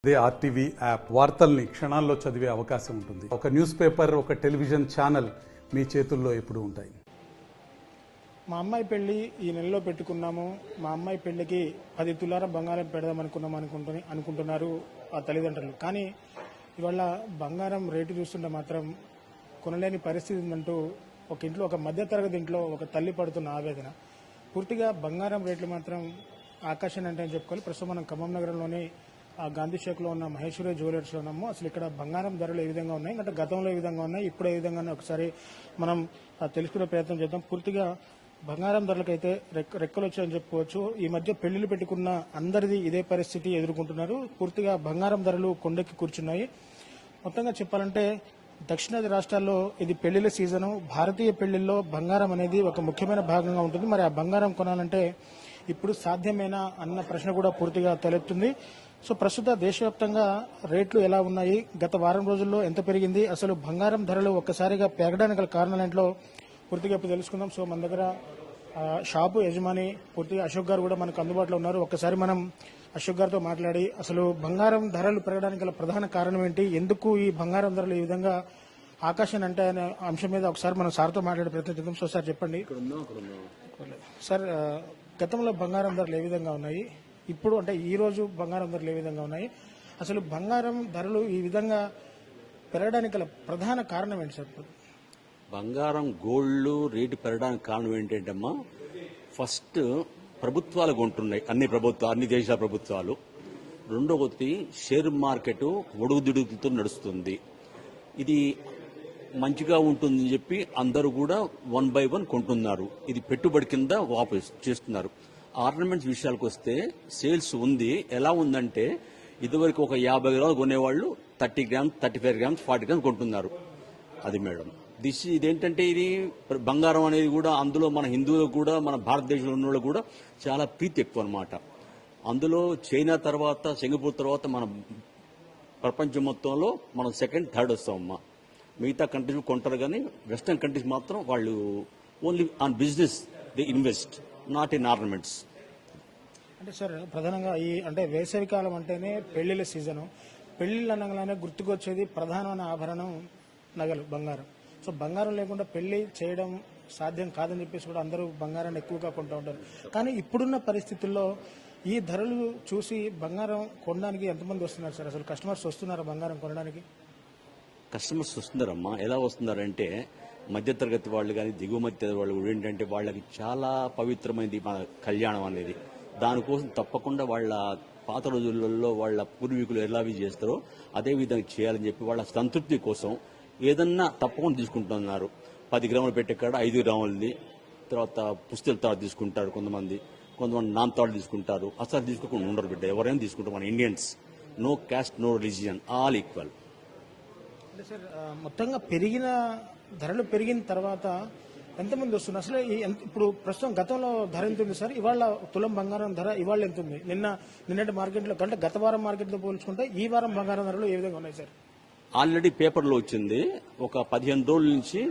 అదే RTV app వార్తల్ని క్షణాల్లో చదివే అవకాశం ఉంటుంది. ఒక న్యూస్ పేపర్, ఒక టెలివిజన్ ఛానల్ మీ చేతుల్లో ఎప్పుడూ ఉంటాయి. మా అమ్మాయి పెళ్లి ఈ నెలలో పెట్టుకున్నాము. మా అమ్మాయి పెళ్లికి 10 తులాల బంగారం పెడదాం అనుకుంటున్నారు ఆ తల్లిదండ్రులు. కానీ ఇవాళ బంగారం రేటు చూస్తుంటే మాత్రం కొనలేని పరిస్థితి ఉందంటూ ఒక ఇంట్లో, ఒక మధ్యతరగతి ఇంట్లో ఒక తల్లి పడుతున్న ఆవేదన. పూర్తిగా బంగారం రేట్లు మాత్రం ఆకాశం అంటే అని చెప్పుకోవాలి. ప్రస్తుతం మనం ఖమ్మం నగరంలోని ఆ గాంధీ షేక్లో ఉన్న మహేశ్వరి జ్యువెలర్స్లో ఉన్నాము. అసలు ఇక్కడ బంగారం ధరలు ఏ విధంగా ఉన్నాయి, అంటే గతంలో ఏ విధంగా ఉన్నాయి, ఇప్పుడు ఏ విధంగా ఉన్నాయి, ఒకసారి మనం తెలుసుకునే ప్రయత్నం చేద్దాం. పూర్తిగా బంగారం ధరలకైతే రెక్కలు వచ్చాయని చెప్పుకోవచ్చు. ఈ మధ్య పెళ్లిళ్లు పెట్టుకున్న అందరిది ఇదే పరిస్థితి ఎదుర్కొంటున్నారు. పూర్తిగా బంగారం ధరలు కొండెక్కి కూర్చున్నాయి. మొత్తంగా చెప్పాలంటే దక్షిణాది రాష్ట్రాల్లో ఇది పెళ్లిళ్ల సీజను. భారతీయ పెళ్లిల్లో బంగారం అనేది ఒక ముఖ్యమైన భాగంగా ఉంటుంది. మరి ఆ బంగారం కొనాలంటే ఇప్పుడు సాధ్యమేనా అన్న ప్రశ్న కూడా పూర్తిగా తలెత్తుంది. సో ప్రస్తుత దేశవ్యాప్తంగా రేట్లు ఎలా ఉన్నాయి, గత వారం రోజుల్లో ఎంత పెరిగింది, అసలు బంగారం ధరలు ఒక్కసారిగా పెరగడానికి గల కారణాలేంటో పూర్తిగా ఇప్పుడు తెలుసుకుందాం. సో మన దగ్గర షాపు యజమాని పూర్తిగా అశోక్ గారు కూడా మనకు అందుబాటులో ఉన్నారు. ఒక్కసారి మనం అశోక్ గారితో మాట్లాడి అసలు బంగారం ధరలు పెరగడానికి గల ప్రధాన కారణం ఏంటి, ఎందుకు ఈ బంగారం ధరలు ఈ విధంగా ఆకాశం అంటే అనే అంశం మీద ఒకసారి మనం సార్తో మాట్లాడే ప్రయత్నం చేద్దాం. సో సార్ చెప్పండి సార్, గతంలో బంగారం ధరలు ఏ విధంగా ఉన్నాయి, ఇప్పుడు అంటే ఈ రోజు బంగారం ధరలు ఏ విధంగా ఉన్నాయి, అసలు బంగారం ధరలు ఈ విధంగా పెరగడానికి గల ప్రధాన కారణం ఏంటి సార్? బంగారం గోల్డ్ రేటు పెరగడానికి కారణం ఏంటంటమ్మా, ఫస్ట్ ప్రభుత్వాలు కొంటున్నాయి, అన్ని దేశాల ప్రభుత్వాలు. రెండవది షేర్ మార్కెట్ ఒడుగుదిడుగులతో నడుస్తుంది. ఇది మంచిగా ఉంటుందని చెప్పి అందరూ కూడా 1 by 1 కొంటున్నారు. ఇది పెట్టుబడి కింద వాపస్ చేస్తున్నారు. ఆర్నమెంట్స్ విషయాలకు వస్తే సేల్స్ ఉంది. ఎలా ఉందంటే ఇదివరకు ఒక 50 గ్రాములు కొనేవాళ్ళు 30 గ్రామ్స్, 35 గ్రామ్స్, 40 గ్రామ్స్ కొంటున్నారు. అది మేడం ఇదేంటంటే ఇది బంగారం అనేది కూడా అందులో మన హిందువులకు కూడా, మన భారతదేశంలో ఉన్న వాళ్ళు కూడా చాలా ప్రీతి ఎక్కువ అనమాట. అందులో చైనా తర్వాత, సింగపూర్ తర్వాత మన ప్రపంచం మొత్తంలో మనం సెకండ్, థర్డ్ వస్తామమ్మా. మిగతా కంట్రీస్ కొంటారు కానీ వెస్టర్న్ కంట్రీస్ మాత్రం వాళ్ళు only on business they invest, not in ornaments. అంటే సార్ ప్రధానంగా ఈ అంటే వేసవికాలం అంటేనే పెళ్లిళ్ళ సీజను. పెళ్లిళ్ళు అనగానే గుర్తుకొచ్చేది ప్రధానమైన ఆభరణం నగలు, బంగారం. సో బంగారం లేకుండా పెళ్లి చేయడం సాధ్యం కాదని చెప్పేసి కూడా అందరూ బంగారాన్ని ఎక్కువగా కొంటూ ఉంటారు. కానీ ఇప్పుడున్న పరిస్థితుల్లో ఈ ధరలు చూసి బంగారం కొనడానికి ఎంతమంది వస్తున్నారు సార్? అసలు కస్టమర్స్ వస్తున్నారా బంగారం కొనడానికి? కస్టమర్స్ వస్తున్నారమ్మా. ఎలా వస్తున్నారంటే మధ్యతరగతి వాళ్ళు కానీ, దిగువ మధ్య వాళ్ళు కూడా ఏంటంటే వాళ్ళకి చాలా పవిత్రమైనది మన కళ్యాణం అనేది. దానికోసం తప్పకుండా వాళ్ళ పాత రోజులలో వాళ్ళ పూర్వీకులు ఎలా చేస్తారో అదే విధంగా చేయాలని చెప్పి వాళ్ళ సంతృప్తి కోసం ఏదన్నా తప్పకుండా తీసుకుంటున్నారు. 10 గ్రాములు పెట్టే కాడ 5 గ్రాములది, తర్వాత పుస్తల తాడు తీసుకుంటారు కొంతమంది నాన్ తాడు తీసుకుంటారు. అసలు తీసుకోకుండా ఉండరు బిడ్డ, ఎవరైనా తీసుకుంటారు. మన Indians no caste, no religion, all equal. అంటే సార్ మొత్తంగా ధరలు పెరిగిన తర్వాత ఎంతమంది వస్తున్నారు అసలు? ఇప్పుడు ప్రస్తుతం గతంలో ధర ఎంత ఉంది సార్? ఇవాళ తులం బంగారం ధర ఇవాళ ఎంత ఉంది? నిన్నటి మార్కెట్లో కంటే గత వారం మార్కెట్తో పోల్చుకుంటే ఈ వారం బంగారం ధరలు ఏ విధంగా ఉన్నాయి సార్? ఆల్రెడీ పేపర్లో వచ్చింది. ఒక 15 రోజుల నుంచి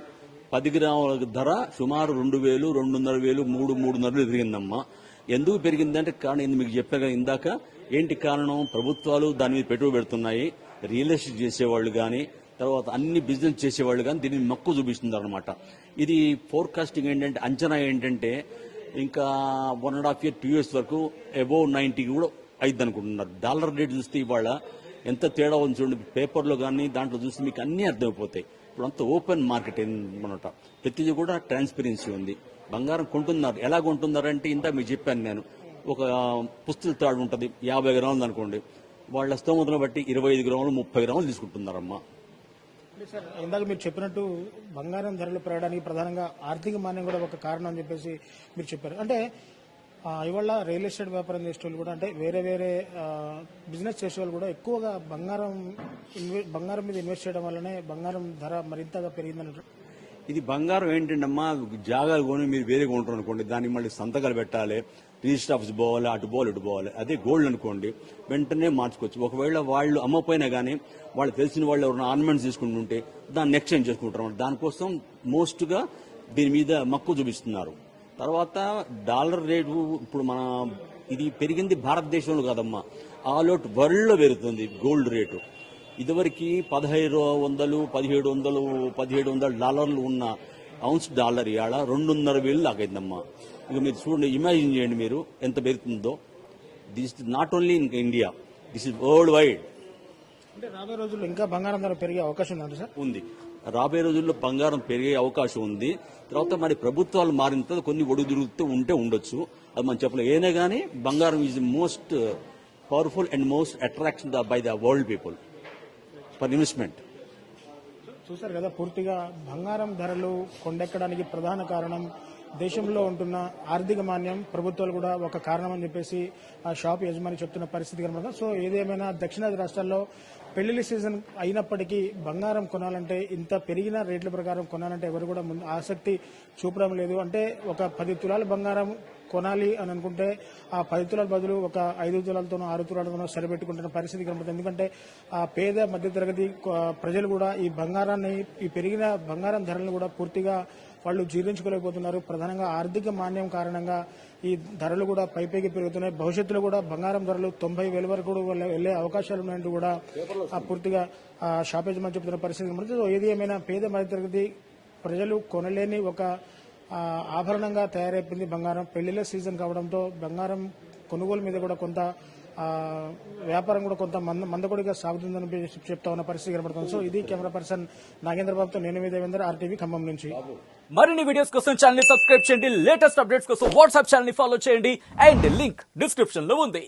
10 గ్రాముల ధర సుమారు 2,000, 2,500, 3,000 పెరిగిందమ్మా. ఎందుకు పెరిగిందంటే కారణం మీకు చెప్పాను కదా ఇందాక. ఏంటి కారణం? ప్రభుత్వాలు దాని మీద పెట్టుబడి పెడుతున్నాయి. రియల్ ఎస్టేట్ చేసేవాళ్ళు కానీ, తర్వాత అన్ని బిజినెస్ చేసేవాళ్ళు కానీ దీన్ని మక్కువ చూపిస్తున్నారు అనమాట. ఇది ఫోర్కాస్టింగ్ ఏంటంటే, అంచనా ఏంటంటే ఇంకా 1.5 years, 2 years వరకు అబోవ్ 90 కూడా అయింది అనుకుంటున్నారు. డాలర్ రేట్ చూస్తే ఇవాళ ఎంత తేడా ఉంది చూడండి. పేపర్లో కానీ దాంట్లో చూస్తే మీకు అన్నీ అర్థమైపోతాయి. ఇప్పుడు అంతా ఓపెన్ మార్కెట్ అనమాట. ప్రతిదీ కూడా ట్రాన్స్పరెన్సీ ఉంది. బంగారం కొంటున్నారు. ఎలా కొంటున్నారంటే ఇంత మీకు చెప్పాను నేను. ఒక పుస్తల తాడు ఉంటుంది 50 గ్రాములు అనుకోండి, వాళ్ళ స్తోమతను బట్టి 25 గ్రాములు, 30 గ్రాములు తీసుకుంటున్నారమ్మా. సార్ ఇందాక మీరు చెప్పినట్టు బంగారం ధరలు పెరగడానికి ప్రధానంగా ఆర్థిక మాన్యం కూడా ఒక కారణం అని చెప్పేసి మీరు చెప్పారు. అంటే ఇవాళ రియల్ ఎస్టేట్ వ్యాపారం చేసే వాళ్ళు కూడా, అంటే వేరే బిజినెస్ చేసే వాళ్ళు కూడా ఎక్కువగా బంగారం మీద ఇన్వెస్ట్ చేయడం వల్లనే బంగారం ధర మరింతగా పెరిగిందంటారు. ఇది బంగారం ఏంటంటమ్మా, జాగాలు కొని మీరు వేరే కొంటారు అనుకోండి, దానికి మళ్ళీ సంతకాలు పెట్టాలి, రిజిస్టర్ ఆఫీస్ పోవాలి, అటు పోవాలి, ఇటు పోవాలి. అదే గోల్డ్ అనుకోండి, వెంటనే మార్చుకోవచ్చు. ఒకవేళ వాళ్ళు అమ్మపోయినా కానీ వాళ్ళు తెలిసిన వాళ్ళు ఎవరైనా ఆర్నమెంట్స్ తీసుకుంటుంటే దాన్ని ఎక్స్చేంజ్ చేసుకుంటారు. దానికోసం మోస్ట్గా దీని మీద మక్కువ చూపిస్తున్నారు. తర్వాత డాలర్ రేటు ఇప్పుడు ఇది పెరిగింది భారతదేశంలో కాదమ్మా, ఆల్ అవుట్ వరల్డ్లో పెరుగుతుంది గోల్డ్ రేటు. ఇదివరకు $1,500 ఉన్న ఔన్స్ డాలర్ ఇవాళ 2,500 లాగైందమ్మా. ఇక మీరు చూడండి, ఇమాజిన్ చేయండి మీరు ఎంత పెరుగుతుందో. This is not only in India, this is world wide. అంటే రాబోయే రోజుల్లో ఇంకా బంగారం ధర పెరిగే అవకాశం ఉందండి సార్? ఉంది. రాబోయే రోజుల్లో బంగారం పెరిగే అవకాశం ఉంది. తర్వాత మరి ప్రభుత్వాలు మారిన తర్వాత కొన్ని ఒడిదుడుకుతూ ఉండొచ్చు, అది మనం చెప్పలేం. ఏనే కానీ బంగారం is most powerful and most attraction by the world people for investment. చూశారు కదా, పూర్తిగా బంగారం ధరలు కొండెక్కడానికి ప్రధాన కారణం దేశంలో ఉంటున్న ఆర్థిక మాన్యం, ప్రభుత్వాలు కూడా ఒక కారణం అని చెప్పేసి ఆ షాప్ యజమాని చెప్తున్న పరిస్థితి కనబడుతుంది. సో ఏదేమైనా దక్షిణాది రాష్ట్రాల్లో పెళ్లిళ్ల సీజన్ అయినప్పటికీ బంగారం కొనాలంటే, ఇంత పెరిగిన రేట్ల ప్రకారం కొనాలంటే ఎవరు కూడా ముందు ఆసక్తి చూపడం లేదు. అంటే ఒక 10 తులాల బంగారం కొనాలి అని అనుకుంటే ఆ 10 తులాల బదులు ఒక 5 తులాలతోనో 6 తులాలతోనో సరిపెట్టుకుంటున్న పరిస్థితి కనబడుతుంది. ఎందుకంటే ఆ పేద మధ్యతరగతి ప్రజలు కూడా ఈ బంగారాన్ని, ఈ పెరిగిన బంగారం ధరలను కూడా పూర్తిగా వాళ్ళు జీర్ణించుకోలేకపోతున్నారు. ప్రధానంగా ఆర్థిక మాన్యం కారణంగా ఈ ధరలు కూడా పైపైకి పెరుగుతున్నాయి. భవిష్యత్తులో కూడా బంగారం ధరలు 90,000 వరకు కూడా వెళ్లే అవకాశాలు ఉన్నాయంటూ కూడా పూర్తిగా షాప్ యజమాని చెప్తున్న పరిస్థితి కనబడుతుంది. సో ఏది ఏమైనా పేద మధ్యతరగతి ప్రజలు కొనలేని ఒక ఆభరణంగా తయారైపోయింది బంగారం. పెళ్లిళ్ల సీజన్ కావడంతో బంగారం కొనుగోలు మీద కూడా కొంత వ్యాపారం కూడా కొంత మందకొడిగా సాగుతుందని చెప్తా ఉన్న పరిస్థితి కనబడుతుంది. సో ఇది కెమెరా పర్సన్ నాగేంద్ర బాబుతో నేను మీ దేవేందర్, RTV ఖమ్మం నుంచి. మరిన్ని వీడియోస్ కోసం ఛానల్ ని సబ్స్క్రైబ్ చేయండి. లేటెస్ట్ అప్డేట్స్ కోసం వాట్సాప్ ఛానల్ ని ఫాలో చేయండి. అండ్ లింక్ డిస్క్రిప్షన్ లో ఉంది.